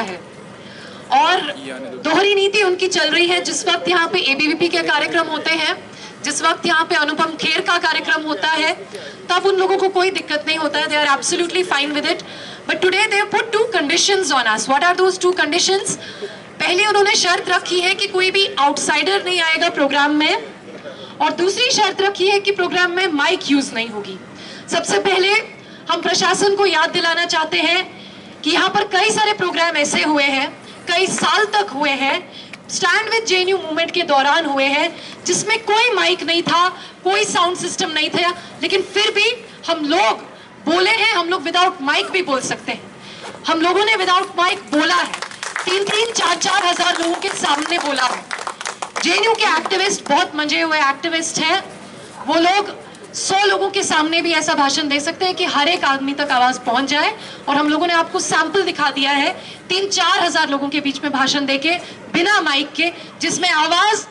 है और दोहरी नीति उनकी चल रही है। जिस वक्त यहाँ पे एबीवीपी के कार्यक्रम होते हैं, जिस वक्त यहाँ पे अनुपम खेर का कार्यक्रम होता है, तब उन लोगों को कोई दिक्कत नहीं होता है, they are absolutely fine with it. But today they put 2 conditions on us. What are those 2 conditions? पहले उन्होंने शर्त रखी है कि कोई भी आउटसाइडर नहीं आएगा प्रोग्राम में, और दूसरी शर्त रखी है कि प्रोग्राम में माइक यूज नहीं होगी। सबसे पहले हम प्रशासन को याद दिलाना चाहते हैं कि यहाँ पर कई सारे प्रोग्राम ऐसे हुए हैं, कई साल तक हुए हैं, स्टैंड विद जेएनयू मूवमेंट के दौरान हुए हैं, जिसमें कोई माइक नहीं था, कोई साउंड सिस्टम नहीं था, लेकिन फिर भी हम लोग बोले हैं। हम लोग विदाउट माइक भी बोल सकते हैं। हम लोगों ने विदाउट माइक बोला है, 3-3, 4-4 हजार लोगों के सामने बोला है। जेएनयू के एक्टिविस्ट बहुत मंजे हुए एक्टिविस्ट हैं, वो लोग 100 लोगों के सामने भी ऐसा भाषण दे सकते हैं कि हर एक आदमी तक आवाज पहुंच जाए। और हम लोगों ने आपको सैंपल दिखा दिया है 3-4 हजार लोगों के बीच में भाषण देके बिना माइक के, जिसमें आवाज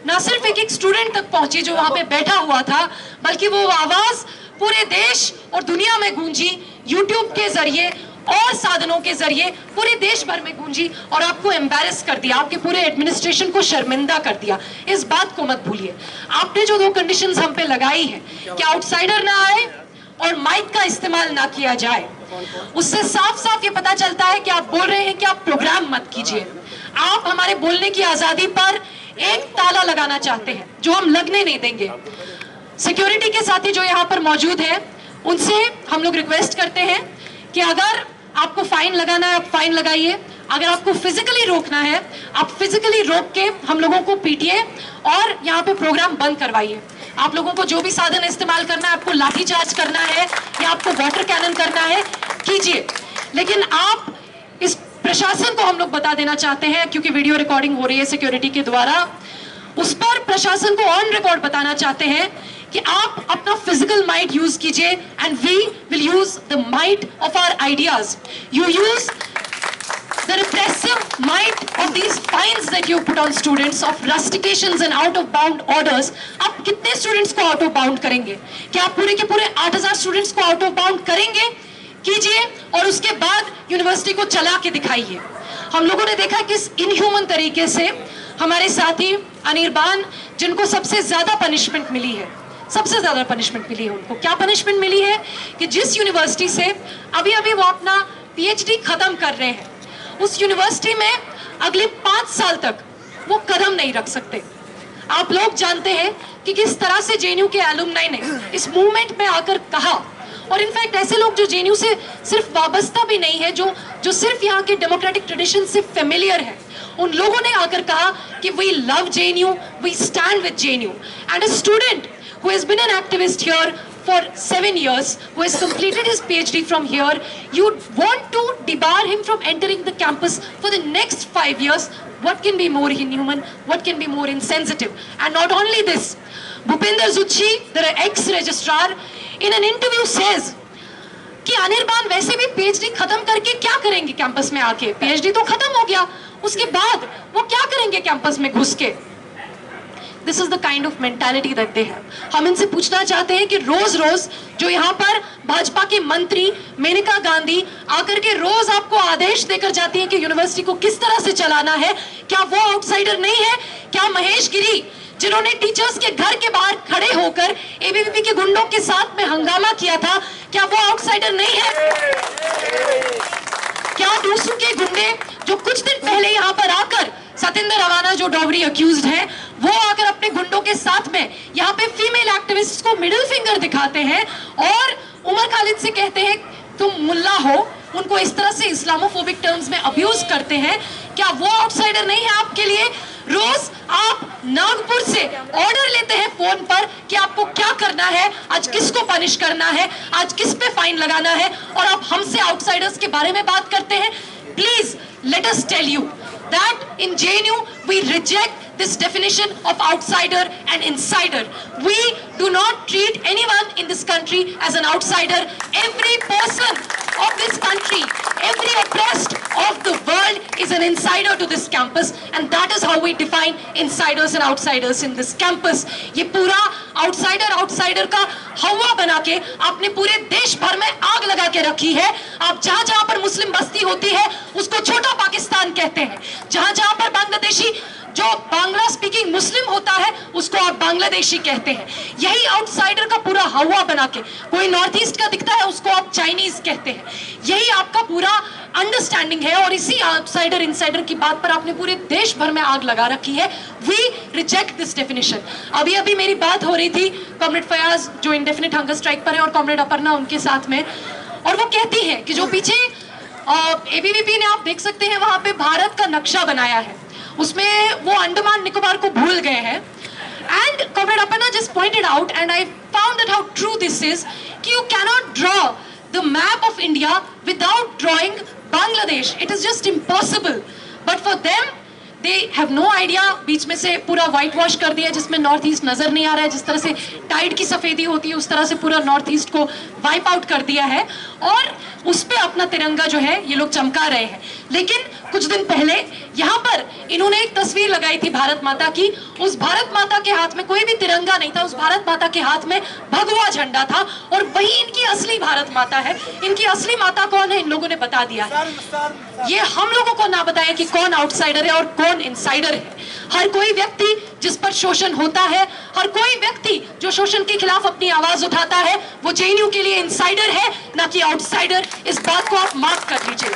ना सिर्फ एक स्टूडेंट तक पहुंची जो वहां पे बैठा हुआ था, बल्कि वो आवाज पूरे देश और दुनिया में गूंजी, यूट्यूब के जरिए और साधनों के जरिए पूरे देश भर में गूंजी और आपको एम्बैरेस कर दिया, आपके पूरे एडमिनिस्ट्रेशन को शर्मिंदा कर दिया। इस बात को मत भूलिए। आपने जो 2 कंडीशंस हम पे लगाई है कि आउटसाइडर ना आए और माइक का इस्तेमाल ना किया जाए, उससे साफ साफ ये पता चलता है कि आप बोल रहे हैं कि आप प्रोग्राम मत कीजिए। आप हमारे बोलने की आजादी पर एक ताला लगाना चाहते हैं, जो हम लगने नहीं देंगे। सिक्योरिटी के साथी जो यहाँ पर मौजूद है, उनसे हम लोग रिक्वेस्ट करते हैं कि अगर आपको फाइन लगाना है, आप फाइन लगाइए। अगर आपको फिजिकली रोकना है, आप फिजिकली रोक के हम लोगों को पीटिए और यहाँ पे प्रोग्राम बंद करवाइए। आप लोगों को जो भी साधन इस्तेमाल करना है, आपको लाठीचार्ज करना है या आपको वाटर कैनन करना है, कीजिए। लेकिन आप इस प्रशासन को हम लोग बता देना चाहते हैं, क्योंकि वीडियो रिकॉर्डिंग हो रही है सिक्योरिटी के द्वारा, उस पर प्रशासन को ऑन रिकॉर्ड बताना चाहते हैं कि आप अपना फिजिकल माइट यूज कीजिए and we will use the might of our ideas. You use the repressive might of these fines that you put on students of rustications and out of bound orders. आप कितने students को out of bound करेंगे? क्या आप पूरे के पूरे 8000 students को आउट ऑफ बाउंड करेंगे? कीजिए और उसके बाद यूनिवर्सिटी को चला के दिखाइए। हम लोगों ने देखा किस इनह्यूमन तरीके से हमारे साथी अनिर्बान, जिनको सबसे ज्यादा पनिशमेंट मिली है, सबसे ज्यादा पनिशमेंट मिली है, उनको क्या पनिशमेंट मिली है कि जिस यूनिवर्सिटी से अभी अभी वो अपना पीएचडी खत्म कर रहे हैं, उस यूनिवर्सिटी में अगले 5 साल तक वो कदम नहीं रख सकते। आप लोग जानते हैं कि किस तरह से जेएनयू के एलुमनाई ने इस मूवमेंट में आकर कहा, और इनफैक्ट ऐसे लोग जो जेएनयू से सिर्फ वाबस्ता भी नहीं है, जो सिर्फ यहाँ के डेमोक्रेटिक ट्रेडिशन से फेमिलियर है, उन लोगों ने आकर कहा कि we love JNU, we stand with JNU. And a student who has been an activist here for 7 years, who has completed his PhD from here, you want to debar him from entering the campus for the next 5 years. What can be more inhuman? What can be more insensitive? And not only this, Bhupinder Zutshi, the ex-registrar, in an interview says कि अनिर्बान वैसे भी PhD खत्म करके क्या करेंगे campus में आके? PhD तो खत्म हो गया, उसके बाद वो क्या करेंगे कैंपस में घुस के? This is the kind of mentality that they have. हम इनसे पूछना चाहते हैं कि रोज रोज जो यहाँ पर भाजपा के मंत्री मेनका गांधी आकर के रोज आपको आदेश देकर जाती हैं कि यूनिवर्सिटी को किस तरह से चलाना है, क्या वो आउटसाइडर नहीं है? क्या महेश गिरी, जिन्होंने टीचर्स के घर के बाहर खड़े होकर एबीवीपी के गुंडों के साथ में हंगामा किया था, क्या वो आउटसाइडर नहीं है? क्या दूसरों के गुंडे जो कुछ दिन पहले यहाँ पर आकर सतेंद्र रवाना जो डॉबरी अक्यूज्ड हैं, वो आकर अपने गुंडों के साथ में यहाँ पे फीमेल एक्टिविस्ट को मिडिल फिंगर दिखाते हैं और उमर खालिद से कहते हैं तुम मुल्ला हो, उनको इस तरह से इस्लामोफोबिक टर्म्स में अब्यूज करते हैं, क्या वो आउटसाइडर नहीं है आपके लिए? रोज आप नागपुर से ऑर्डर लेते हैं फोन पर कि आपको क्या करना है, आज किसको पनिश करना है, आज किस पे फाइन लगाना है, और आप हमसे आउटसाइडर्स के बारे में बात करते हैं। Please let us tell you that in JNU we reject this definition of outsider and insider. We do not treat anyone in this country as an outsider. Every person of this country, every oppressed of the world is is an insider to this campus, and that is how we define insiders and outsiders in this campus. ये पूरा outsider का हवा बना के आपने पूरे देश भर में आग लगा के रखी है। आप जहां पर मुस्लिम बस्ती होती है उसको छोटा पाकिस्तान कहते हैं, जहां पर बांग्लादेशी जो बांग्ला स्पीकिंग मुस्लिम होता है उसको आप बांग्लादेशी कहते हैं। यही आउटसाइडर का पूरा हवा बना के कोई नॉर्थ ईस्ट का दिखता है उसको आप चाइनीज कहते हैं। यही आपका पूरा अंडरस्टैंडिंग है और इसी आउटसाइडर इनसाइडर की बात पर आपने पूरे देश भर में आग लगा रखी है। We reject this definition. अभी मेरी बात हो रही थी कॉमरेड फयाज जो इंडेफिनिट हंगर स्ट्राइक पर है और कॉमरेड अपर्णा उनके साथ में, और वो कहती है कि जो पीछे एबीवीपी ने आप देख सकते हैं वहां पे भारत का नक्शा बनाया है, उसमें वो अंडमान निकोबार को भूल गए हैं। And comrade Aparna just pointed out and I found that how true this is कि you cannot draw the map of India without drawing Bangladesh. It is just impossible, but for them they have no idea. बीच में से पूरा white wash कर दिया जिसमें north east नजर नहीं आ रहा है, जिस तरह से टाइड की सफेदी होती है उस तरह से पूरा नॉर्थ ईस्ट को वाइप आउट कर दिया है और उस पे अपना तिरंगा जो है ये लोग चमका रहे हैं। लेकिन कुछ दिन पहले यहाँ पर इन्होंने एक तस्वीर लगाई थी भारत माता की। उस भारत माता के हाथ में कोई भी तिरंगा नहीं था, उस भारत माता के हाथ में भगवा झंडा था और वही इनकी असली भारत माता है। इनकी असली माता कौन है इन लोगों ने बता दिया है। ये हम लोगों को ना बताया कि कौन आउटसाइडर है और कौन इनसाइडर है। हर कोई व्यक्ति जिस पर शोषण होता है, हर कोई व्यक्ति जो शोषण के खिलाफ अपनी आवाज उठाता है, वो जेएनयू के लिए इनसाइडर है ना कि आउटसाइडर। इस बात को आप मार्क कर लीजिए।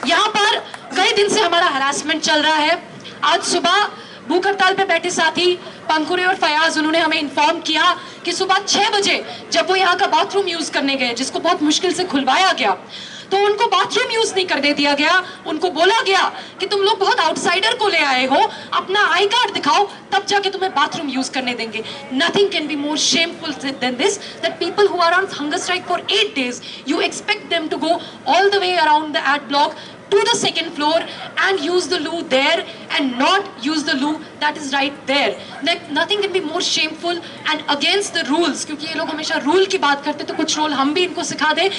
यहाँ पर कई दिन से हमारा हरासमेंट चल रहा है। आज सुबह भूख हड़ताल पे बैठे साथी पंकुरे और फयाज उन्होंने हमें इन्फॉर्म किया कि सुबह 6 बजे जब वो यहाँ का बाथरूम यूज करने गए, जिसको बहुत मुश्किल से खुलवाया गया, तो उनको बाथरूम यूज नहीं करने दिया गया। उनको बोला गया कि तुम लोग बहुत आउटसाइडर को ले आए हो, अपना आई कार्ड दिखाओ तब जाके तुम्हें बाथरूम यूज करने देंगे। Nothing can be more shameful than this that people who are on hunger strike for 8 days you expect them to go all the way around the ad block to the second floor and use the loo there and not use the loo that is right there. Nothing can be more shameful and against the rules, क्योंकि ये लोग हमेशा rule की बात करते तो कुछ rule हम भी इनको सिखा दें।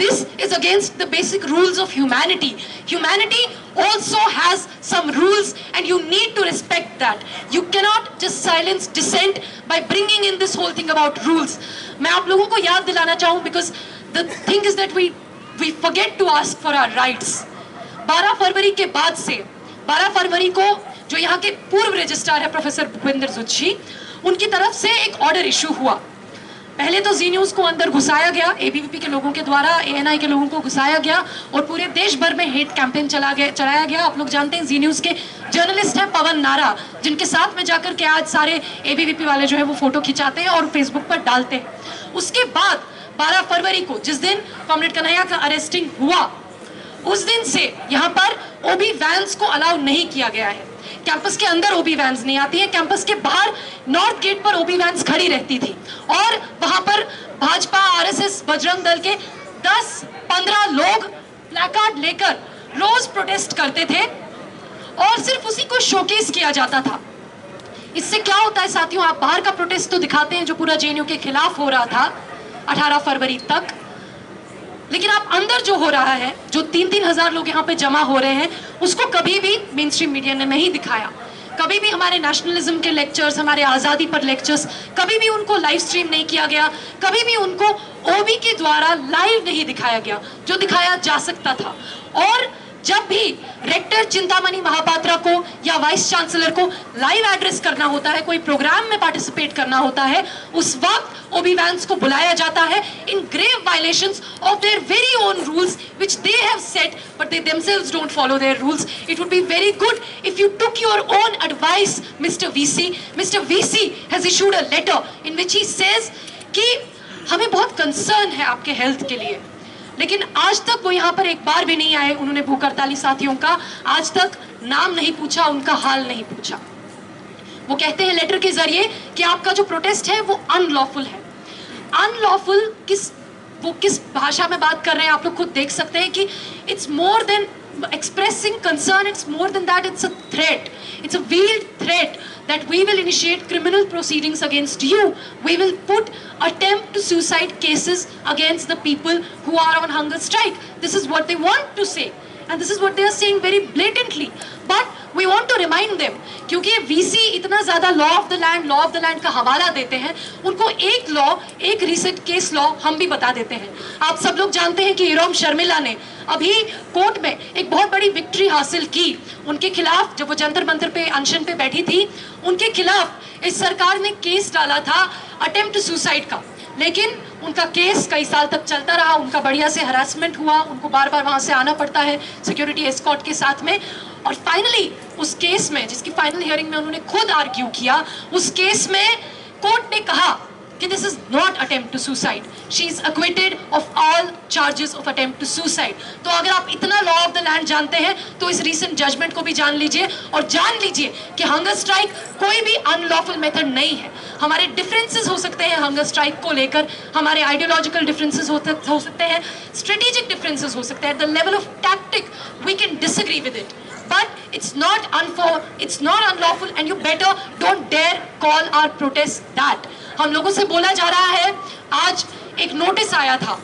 This is against the basic rules of humanity. Humanity also has some rules and you need to respect that. You cannot just silence dissent by bringing in this whole thing about rules. मैं आप लोगों को याद दिलाना चाहूँ because the thing is that we forget to ask for our rights. 12 फरवरी के बाद से 12 फरवरी को जो यहाँ के पूर्व रजिस्ट्रार है प्रोफेसर भूपेंद्र जुच्छी, उनकी तरफ से एक ऑर्डर इशू हुआ। पहले तो जी न्यूज को अंदर घुसाया गया, एबीवीपी के लोगों के द्वारा एएनआई के लोगों को घुसाया गया और पूरे देश भर में हेट कैंपेन चलाया गया। आप लोग जानते हैं जी न्यूज के जर्नलिस्ट हैं पवन नारा, जिनके साथ में जाकर के आज सारे एबीवीपी वाले जो है वो फोटो खिंचाते हैं और फेसबुक पर डालते हैं। उसके बाद 12 फरवरी को जिस दिन कॉमरेड कन्हैया का अरेस्टिंग हुआ, उस दिन से यहाँ पर ओबी वैन्स को अलाउ नहीं किया गया है। कैंपस के अंदर ओबी वैन्स नहीं आती है, कैंपस के बाहर नॉर्थ गेट पर ओबी वैन्स खड़ी रहती थी और वहां पर भाजपा, आरएसएस, बजरंग दल के 10-15 लोग प्लैकार्ड लेकर रोज प्रोटेस्ट करते थे और सिर्फ उसी को शोकेस किया जाता था। इससे क्या होता है साथियों, आप बाहर का प्रोटेस्ट तो दिखाते हैं जो पूरा जेएनयू के खिलाफ हो रहा था 18 फरवरी तक, लेकिन आप अंदर जो हो रहा है, जो 3-3 हजार लोग यहाँ पे जमा हो रहे हैं, उसको कभी भी मेन स्ट्रीम मीडिया ने नहीं दिखाया। कभी भी हमारे नेशनलिज्म के लेक्चर्स, हमारे आज़ादी पर लेक्चर्स, कभी भी उनको लाइव स्ट्रीम नहीं किया गया, कभी भी उनको ओबी के द्वारा लाइव नहीं दिखाया गया जो दिखाया जा सकता था। और जब भी रेक्टर चिंतामणि महापात्रा को या वाइस चांसलर को लाइव एड्रेस करना होता है, कोई प्रोग्राम में पार्टिसिपेट करना होता है, उस वक्त ओबी वैन्स को बुलाया जाता है in grave violations of their very own rules which they have set but they themselves don't follow their rules. It would be very good if you took your own advice mister VC. Mister VC has issued a letter in which he says कि हमें बहुत concern है आपके health के लिए, लेकिन आज तक वो यहाँ पर एक बार भी नहीं आए। उन्होंने भूख हड़ताली साथियों का आज तक नाम नहीं पूछा, उनका हाल नहीं पूछा। वो कहते हैं लेटर के जरिए कि आपका जो प्रोटेस्ट है वो अनलॉफुल है। अनलॉफुल किस भाषा में बात कर रहे हैं आप लोग खुद देख सकते हैं कि it's more than expressing concern, it's more than that, it's a threat, it's a veiled threat that we will initiate criminal proceedings against you. We will put attempt to suicide cases against the people who are on hunger strike. This is what they want to say, and this is what they are saying very blatantly. But we want to remind them, क्योंकि VC इतना ज़्यादा law of the land का हवाला देते हैं, उनको एक recent case law हम भी बता देते हैं। आप सब लोग जानते हैं कि इरोम शर्मिला ने अभी कोर्ट में एक बहुत बड़ी विक्ट्री हासिल की। उनके खिलाफ, जब वो जंतर मंतर पे अनशन पे बैठी थी, उनके खिलाफ इस सरकार ने केस डाला था अटेम्प्ट सुसाइड का, लेकिन उनका केस कई साल तक चलता रहा। उनका बढ़िया से हरासमेंट हुआ, उनको बार बार वहाँ से आना पड़ता है सिक्योरिटी एस्कॉर्ट के साथ में, और फाइनली उस केस में, जिसकी फाइनल हियरिंग में उन्होंने खुद आर्ग्यू किया, उस केस में कोर्ट ने कहा कि this is not attempt to suicide, she is acquitted of all charges of attempt to suicide. तो अगर आप इतना लॉ ऑफ द लैंड जानते हैं तो इस रीसेंट जजमेंट को भी जान लीजिए, और जान लीजिए कि हंगर स्ट्राइक कोई भी अनलॉफुल मेथड नहीं है। हमारे डिफरेंसेस हो सकते हैं हंगर स्ट्राइक को लेकर, हमारे आइडियोलॉजिकल डिफरेंसेस हो सकते हैं, स्ट्रेटेजिक डिफरेंसेस हो सकते हैं, at the level of tactic we can disagree with it, but it's not unlawful, and you better don't dare call our protest that. हम लोगों से बोला जा रहा है, आज एक नोटिस आया था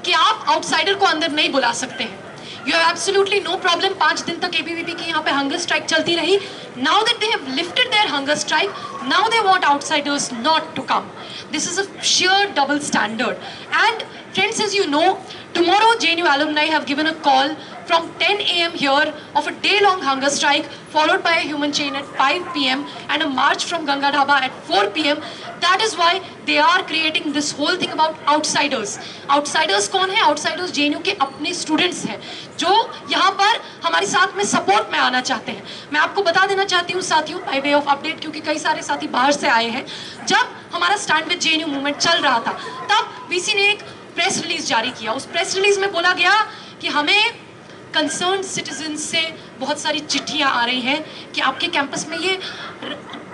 कि आप आउटसाइडर को अंदर नहीं बुला सकते हैं। You have absolutely no problem। 5 दिन तक ABVP की यहाँ पे हंगर स्ट्राइक चलती रही। Now that they have lifted their hunger strike, now they want outsiders not to come. This is a sheer double standard. And friends, as you know, tomorrow JNU alumni have given a call from 10 a.m. here of a day-long hunger strike, followed by a human chain at 5 p.m. and a march from Ganga Dhaba at 4 p.m. That is why they are creating this whole thing about outsiders. Outsiders कौन है? Outsiders JNU के अपने students हैं, जो यहाँ पर हमारे साथ में सपोर्ट में आना चाहते हैं। मैं आपको बता देना चाहती हूँ साथियों, बाय वे ऑफ अपडेट, क्योंकि कई सारे साथी बाहर से आए हैं, जब हमारा स्टैंड विद JNU मूवमेंट चल रहा था, तब VC ने एक प्रेस रिलीज जारी किया। उस प्रेस रिलीज में बोला गया कि हमें कंसर्न सिटीजन से बहुत सारी चिट्ठियां आ रही हैं कि आपके कैंपस में ये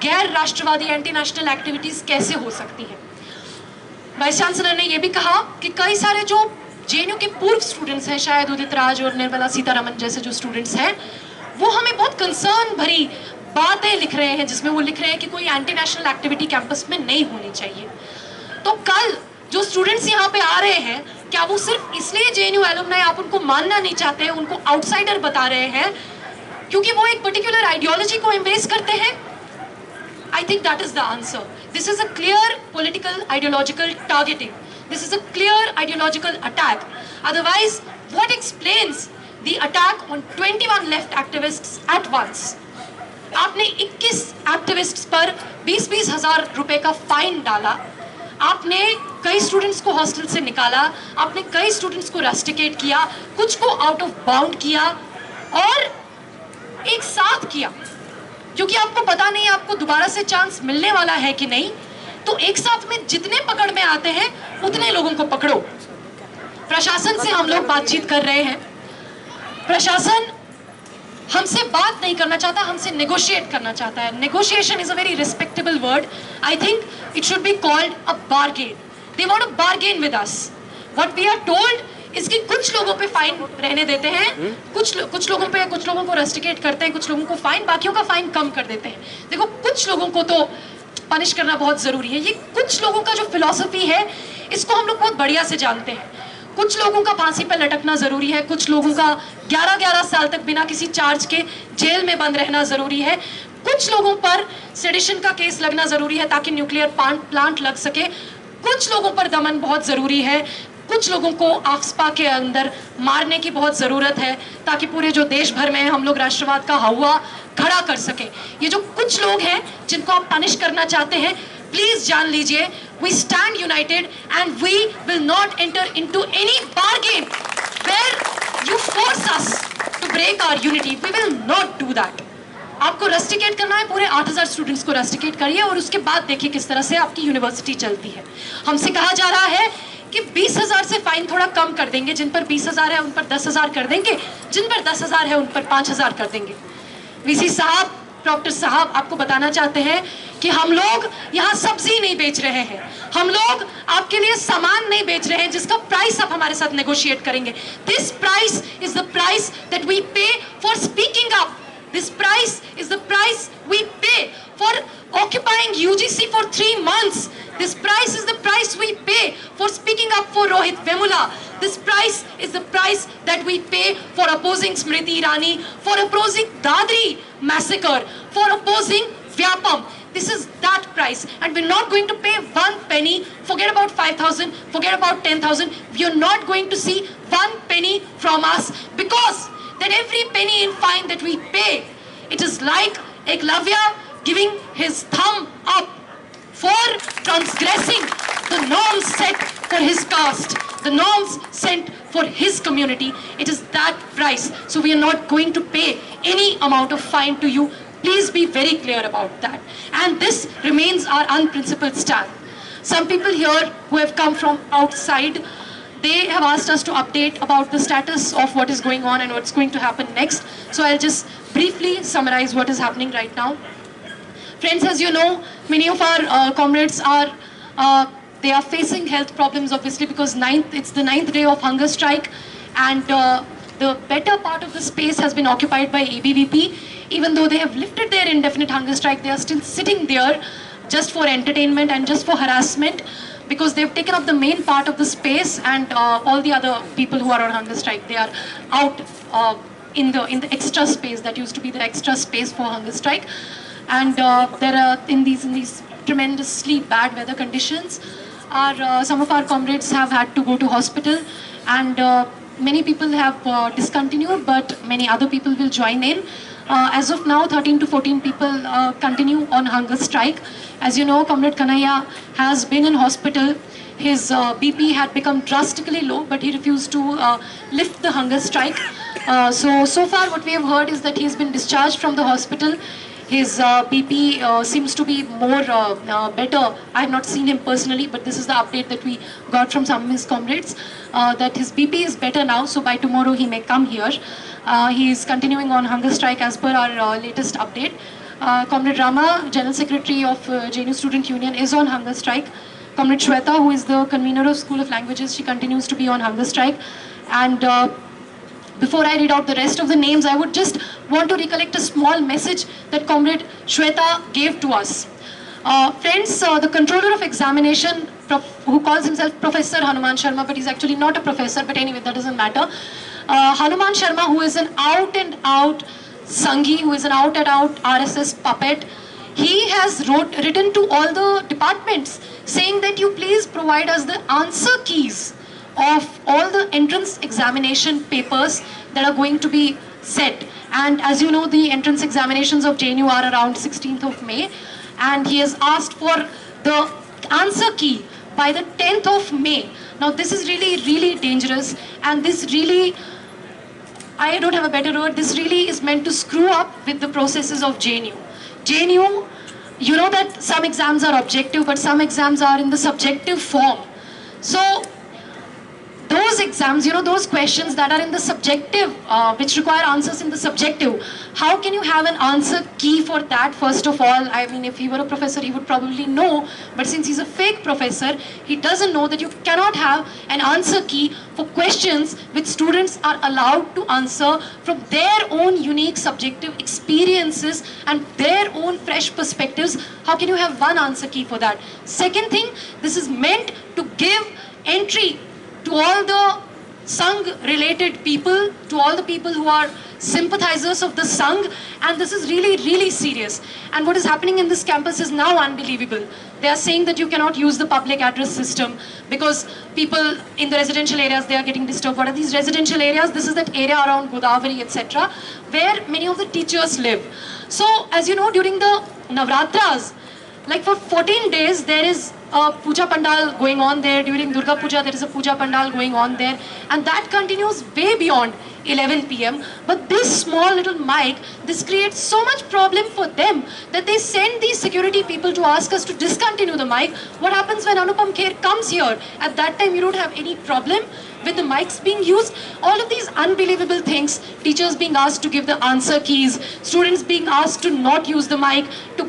गैर राष्ट्रवादी एंटी नेशनल एक्टिविटीज कैसे हो सकती हैं। वाइस चांसलर ने यह भी कहा कि कई सारे जो JNU के पूर्व स्टूडेंट्स हैं, शायद उदित राज और निर्मला सीतारमन जैसे जो स्टूडेंट्स हैं, वो हमें बहुत कंसर्न भरी बातें लिख रहे हैं, जिसमें वो लिख रहे हैं कि कोई एंटी नेशनल एक्टिविटी कैंपस में नहीं होनी चाहिए। तो कल जो स्टूडेंट्स यहाँ पे आ रहे हैं, क्या वो सिर्फ इसलिए JNU एलुमनाई आप उनको मानना नहीं चाहते हैं, उनको आउटसाइडर बता रहे हैं, क्योंकि वो एक पर्टिकुलर आइडियोलॉजी को एम्ब्रेस करते हैं? I think that is the answer. This is a clear political ideological targeting. This is a clear ideological attack. Otherwise, what explains the attack on 21 left activists at once? आपने 21 activists पर 20-20 हजार रुपए का fine डाला, आपने कई students को hostel से निकाला, आपने कई स्टूडेंट्स को रस्टिकेट किया, कुछ को आउट ऑफ बाउंड किया, और एक साथ किया, क्योंकि आपको पता नहीं आपको दोबारा से चांस मिलने वाला है कि नहीं। तो एक साथ में जितने पकड़ में आते हैं उतने लोगों को पकड़ो। प्रशासन से हम लोग बातचीत कर रहे हैं, प्रशासन हमसे बात नहीं करना चाहता, हमसे नेगोशिएट करना चाहता है। Negotiation is a very respectable word. I think it should be called a bargain. They want to bargain with us. What we are told इसकी कुछ लोगों पे फाइन रहने देते हैं, कुछ लोगों को रस्टिकेट करते हैं, कुछ लोगों को फाइन, बाकियों का फाइन कम कर देते हैं। देखो, कुछ लोगों को तो पनिश करना बहुत जरूरी है। ये कुछ लोगों का जो फिलॉसफी है, इसको हम लोग बहुत बढ़िया से जानते हैं। कुछ लोगों का फांसी पर लटकना जरूरी है, कुछ लोगों का 11-11 साल तक बिना किसी चार्ज के जेल में बंद रहना जरूरी है, कुछ लोगों पर सेडिशन का केस लगना जरूरी है ताकि न्यूक्लियर प्लांट लग सके, कुछ लोगों पर दमन बहुत जरूरी है, कुछ लोगों को आफ्स्पा के अंदर मारने की बहुत ज़रूरत है ताकि पूरे जो देश भर में हम लोग राष्ट्रवाद का हवा खड़ा कर सके। ये जो कुछ लोग हैं जिनको आप पनिश करना चाहते हैं, प्लीज जान लीजिए, we stand united and we will not enter into any bargain where you force us to break our unity. We will not do that. आपको रस्टिकेट करना है, पूरे 8000 स्टूडेंट्स को रस्टिकेट करिए और उसके बाद देखिए किस तरह से आपकी यूनिवर्सिटी चलती है। हमसे कहा जा रहा है कि 20,000 से फाइन थोड़ा कम कर देंगे, जिन पर 20,000 है उन पर 10,000 कर देंगे, जिन पर 10,000 है उन पर 5,000 कर देंगे। वीसी साहब, डॉक्टर साहब आपको बताना चाहते हैं कि हम लोग यहाँ सब्जी नहीं बेच रहे हैं, हम लोग आपके लिए सामान नहीं बेच रहे हैं जिसका प्राइस आप हमारे साथ नेगोशिएट करेंगे। This price is the price that we pay for speaking up This price is the price we pay for occupying UGC for 3 months. This price is the price we pay for speaking up for Rohit Vemula. This price is the price that we pay for opposing Smriti Irani, for opposing Dadri massacre, for opposing Vyapam. This is that price, and we're not going to pay 1 penny. Forget about 5,000, forget about 10,000. You're not going to see 1 penny from us, because that every penny in fine that we pay, it is like Eklavya giving his thumb up for transgressing the norms set for his caste, the norms set for his community. It is that price. So we are not going to pay any amount of fine to you. Please be very clear about that. And this remains our unprincipled stand. Some people here who have come from outside, they have asked us to update about the status of what is going on and what's going to happen next. So I'll just briefly summarize what is happening right now. Friends, as you know, many of our comrades are they are facing health problems, obviously, because it's the 9th day of hunger strike, and the better part of the space has been occupied by ABVP. Even though they have lifted their indefinite hunger strike, they are still sitting there just for entertainment and just for harassment, because they've taken up the main part of the space, and all the other people who are on hunger strike, they are out in the extra space that used to be the extra space for hunger strike. And there are in these tremendously bad weather conditions, some of our comrades have had to go to hospital, and many people have discontinued, but many other people will join in. As of now, 13 to 14 people continue on hunger strike. As you know, Comrade Kanhaiya has been in hospital. His BP had become drastically low, but he refused to lift the hunger strike. So far what we have heard is that he has been discharged from the hospital. His BP seems to be more better. I have not seen him personally, but this is the update that we got from some of his comrades, that his BP is better now, so by tomorrow he may come here. He is continuing on hunger strike as per our latest update. Comrade Rama, General Secretary of JNU Student Union, is on hunger strike. Comrade Shweta, who is the convener of School of Languages, she continues to be on hunger strike. And before I read out the rest of the names, I would just want to recollect a small message that Comrade Shweta gave to us. Friends, the controller of examination, who calls himself Professor Hanuman Sharma, but he's actually not a professor, but anyway, that doesn't matter. Hanuman Sharma, who is an out-and-out Sanghi, who is an out-and-out RSS puppet, he has written to all the departments saying that you please provide us the answer keys of all the entrance examination papers that are going to be set. And as you know, the entrance examinations of JNU are around 16th of May, and he has asked for the answer key by the 10th of May. Now this is really, really dangerous, and this really, I don't have a better word, this really is meant to screw up with the processes of JNU. JNU, you know that some exams are objective, but some exams are in the subjective form. So those exams, you know, those questions that are in the subjective, which require answers in the subjective, how can you have an answer key for that? First of all, I mean, if he were a professor, he would probably know, but since he's a fake professor, he doesn't know that you cannot have an answer key for questions which students are allowed to answer from their own unique subjective experiences and their own fresh perspectives. How can you have one answer key for that? Second thing, this is meant to give entry to all the Sangh-related people, to all the people who are sympathizers of the Sangh, and this is really, really serious. And what is happening in this campus is now unbelievable. They are saying that you cannot use the public address system because people in the residential areas, they are getting disturbed. What are these residential areas? This is that area around Godavari, etc., where many of the teachers live. So, as you know, during the Navratras, like for 14 days, there is a puja pandal going on there. During Durga Puja, there is a puja pandal going on there. And that continues way beyond 11 p.m. But this small little mic, this creates so much problem for them that they send these security people to ask us to discontinue the mic. What happens when Anupam Kher comes here? At that time, you don't have any problem with the mics being used. All of these unbelievable things, teachers being asked to give the answer keys, students being asked to not use the mic, to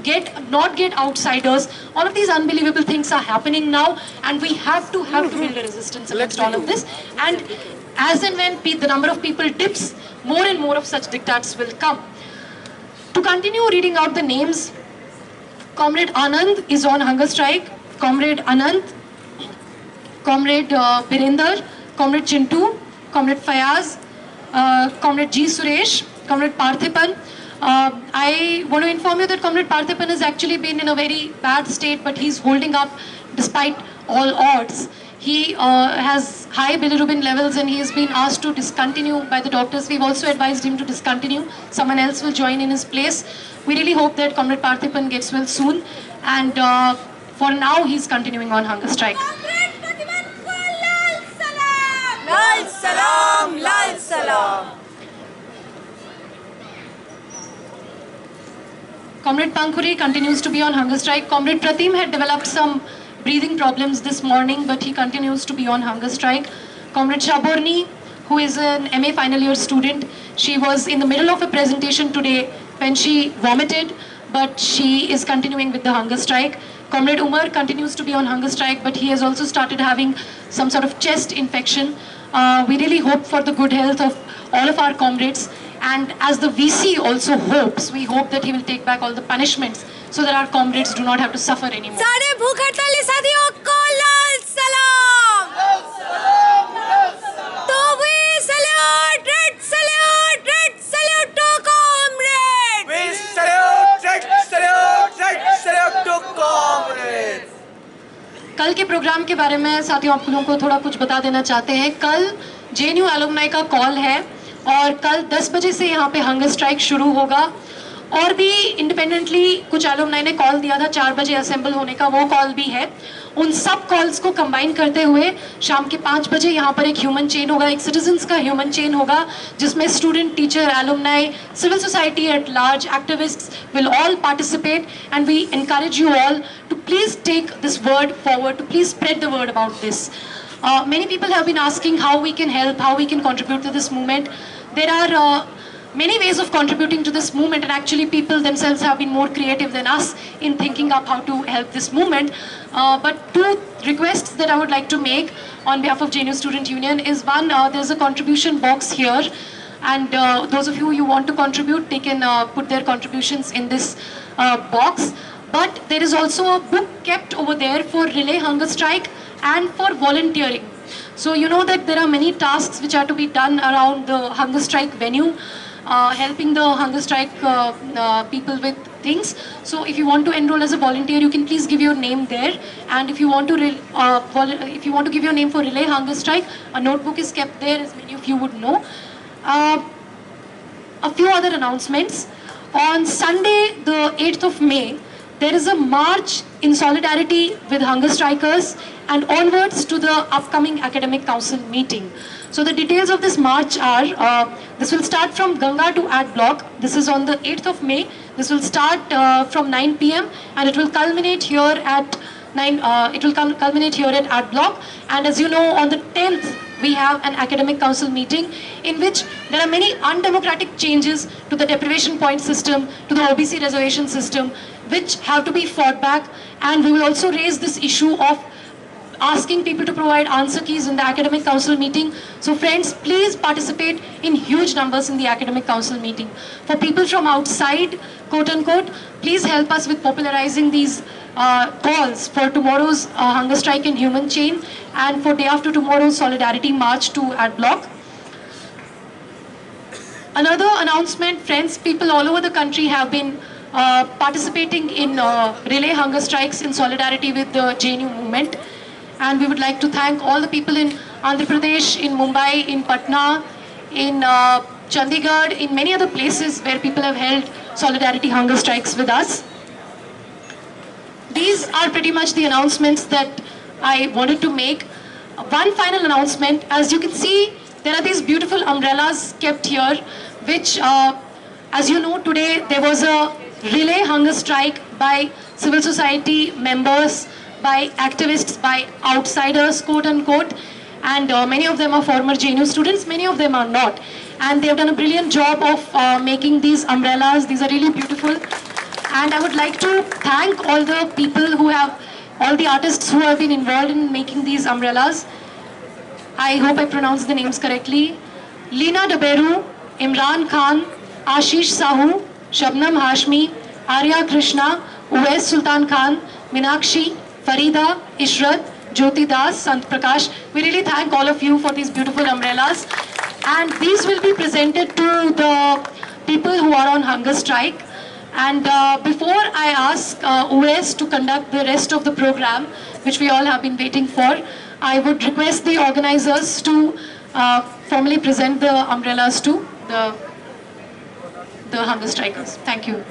not get outsiders, all of these unbelievable things are happening now, and we have to build a resistance against all of this. And as and when the number of people dips, more and more of such diktats will come. To continue reading out the names, Comrade Anand is on hunger strike. Comrade Anand, Comrade Birinder, Comrade Chintu, Comrade Fayaz, Comrade G. Suresh, Comrade Parthipan. I want to inform you that Comrade Parthipan has actually been in a very bad state, but he's holding up despite all odds. He has high bilirubin levels and he has been asked to discontinue by the doctors. We've also advised him to discontinue. Someone else will join in his place. We really hope that Comrade Parthipan gets well soon. And for now, he's continuing on hunger strike. Lal salam, lal salam. Comrade Pankhuri continues to be on hunger strike. Comrade Pratim had developed some breathing problems this morning, but he continues to be on hunger strike. Comrade Shaborni, who is an MA final year student, she was in the middle of a presentation today when she vomited, but she is continuing with the hunger strike. Comrade Umar continues to be on hunger strike, but he has also started having some sort of chest infection. We really hope for the good health of all of our comrades. And as the VC also hopes, we hope that he will take back all the punishments so that our comrades do not have to suffer anymore. सारे भूख हड़ताली साथियों को लाल सलाम. तो we salute, red salute to comrade. We salute to comrade. कल के programme के बारे में साथियों आप लोगों को थोड़ा कुछ बता देना चाहते हैं. कल JNU एलुमनाई का कॉल है और कल 10 बजे से यहाँ पे हंगर स्ट्राइक शुरू होगा. और भी इंडिपेंडेंटली कुछ एलुमनाई ने कॉल दिया था 4 बजे असेंबल होने का, वो कॉल भी है. उन सब कॉल्स को कंबाइन करते हुए शाम के 5 बजे यहाँ पर एक ह्यूमन चेन होगा, एक सिटीजन्स का ह्यूमन चेन होगा जिसमें student, teacher, alumni, civil society at large, activists will all participate and we encourage you all to please take this word forward, to please spread the word about this. Many people have been asking how we can help, how we can contribute to this movement. There are many ways of contributing to this movement, and actually people themselves have been more creative than us in thinking up how to help this movement. But two requests that I would like to make on behalf of JNU Student Union is one, there's a contribution box here, and those of you who want to contribute, they can put their contributions in this box. But there is also a book kept over there for Relay Hunger Strike and for volunteering. So you know that there are many tasks which are to be done around the hunger strike venue, helping the hunger strike people with things. So if you want to enroll as a volunteer, you can please give your name there. And if you want to give your name for Relay Hunger Strike, a notebook is kept there, as many of you would know. A few other announcements. On Sunday, the 8th of May, there is a march in solidarity with hunger strikers and onwards to the upcoming Academic Council meeting. So the details of this march are, this will start from Ganga to Ad Block. This is on the 8th of May. This will start from 9 p.m. and it will culminate here at culminate here at Ad Block. And as you know, on the 10th, we have an Academic Council meeting in which there are many undemocratic changes to the deprivation point system, to the OBC reservation system, which have to be fought back. And we will also raise this issue of asking people to provide answer keys in the Academic Council meeting. So friends, please participate in huge numbers in the Academic Council meeting. For people from outside, quote unquote, please help us with popularizing these calls for tomorrow's hunger strike and human chain, and for day after tomorrow's solidarity march to Ad Block. Another announcement, friends, people all over the country have been participating in relay hunger strikes in solidarity with the JNU movement. And we would like to thank all the people in Andhra Pradesh, in Mumbai, in Patna, in Chandigarh, in many other places where people have held solidarity hunger strikes with us. These are pretty much the announcements that I wanted to make. One final announcement, as you can see, there are these beautiful umbrellas kept here, which, as you know, today there was a relay hunger strike by civil society members, by activists, by outsiders, quote unquote, and many of them are former JNU students, many of them are not. And they have done a brilliant job of making these umbrellas. These are really beautiful. And I would like to thank all the people who have, all the artists who have been involved in making these umbrellas. I hope I pronounced the names correctly. Leena Daberu, Imran Khan, Ashish Sahu, Shabnam Hashmi, Arya Krishna, Uwais Sultan Khan, Minakshi, Farida, Ishrat, Jyoti Das, Sant Prakash. We really thank all of you for these beautiful umbrellas. And these will be presented to the people who are on hunger strike. And before I ask Uwais to conduct the rest of the program, which we all have been waiting for, I would request the organizers to formally present the umbrellas to the hunger strikers. Thank you.